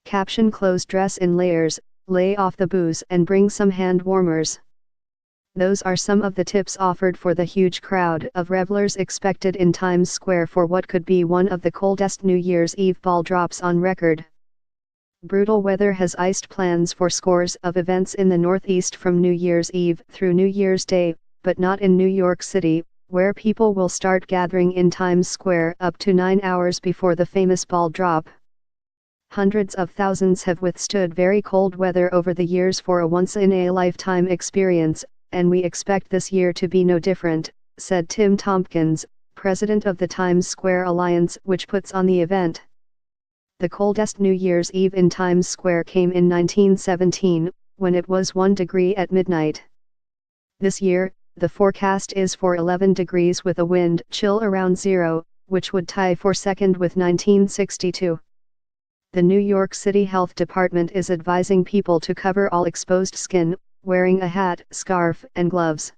Caption: clothes dress in layers, lay off the booze and bring some hand warmers. Those are some of the tips offered for the huge crowd of revelers expected in Times Square for what could be one of the coldest New Year's Eve ball drops on record. Brutal weather has iced plans for scores of events in the Northeast from New Year's Eve through New Year's Day, but not in New York City, where people will start gathering in Times Square up to 9 hours before the famous ball drop. Hundreds of thousands have withstood very cold weather over the years for a once-in-a-lifetime experience, and we expect this year to be no different, said Tim Tompkins, president of the Times Square Alliance, which puts on the event. The coldest New Year's Eve in Times Square came in 1917, when it was 1 degree at midnight. This year, the forecast is for 11 degrees with a wind chill around 0, which would tie for second with 1962. The New York City Health Department is advising people to cover all exposed skin, wearing a hat, scarf, and gloves.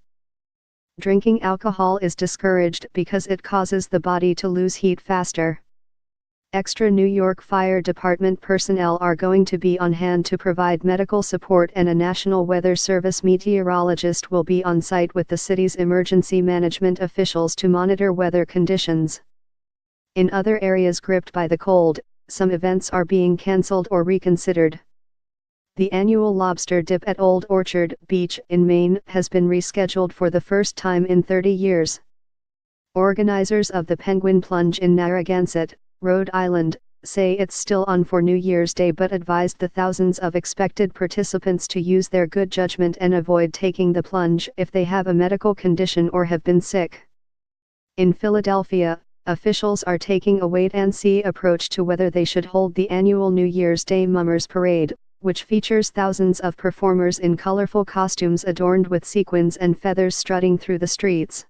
Drinking alcohol is discouraged because it causes the body to lose heat faster. Extra New York Fire Department personnel are going to be on hand to provide medical support, and a National Weather Service meteorologist will be on site with the city's emergency management officials to monitor weather conditions. In other areas gripped by the cold, some events are being cancelled or reconsidered. The annual lobster dip at Old Orchard Beach in Maine has been rescheduled for the first time in 30 years. Organizers of the Penguin Plunge in Narragansett, Rhode Island, say it's still on for New Year's Day, but advised the thousands of expected participants to use their good judgment and avoid taking the plunge if they have a medical condition or have been sick. In Philadelphia, officials are taking a wait-and-see approach to whether they should hold the annual New Year's Day Mummers Parade, which features thousands of performers in colorful costumes adorned with sequins and feathers strutting through the streets.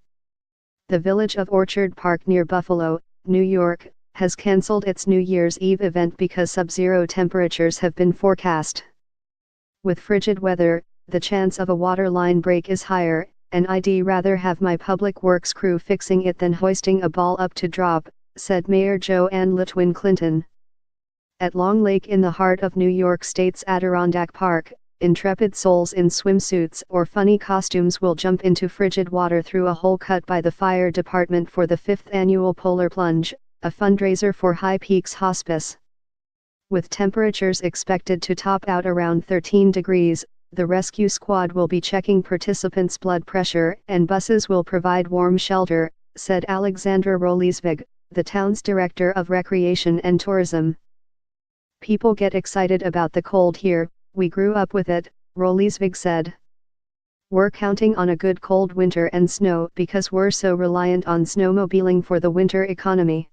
The village of Orchard Park near Buffalo, New York, has canceled its New Year's Eve event because sub-zero temperatures have been forecast. With frigid weather, the chance of a water line break is higher, and I'd rather have my public works crew fixing it than hoisting a ball up to drop, said Mayor Joanne Litwin Clinton. At Long Lake in the heart of New York State's Adirondack Park, intrepid souls in swimsuits or funny costumes will jump into frigid water through a hole cut by the fire department for the 5th annual Polar Plunge, a fundraiser for High Peaks Hospice. With temperatures expected to top out around 13 degrees, the rescue squad will be checking participants' blood pressure, and buses will provide warm shelter, said Alexandra Rolizvig, the town's director of recreation and tourism. People get excited about the cold here, we grew up with it, Rolizvig said. We're counting on a good cold winter and snow because we're so reliant on snowmobiling for the winter economy.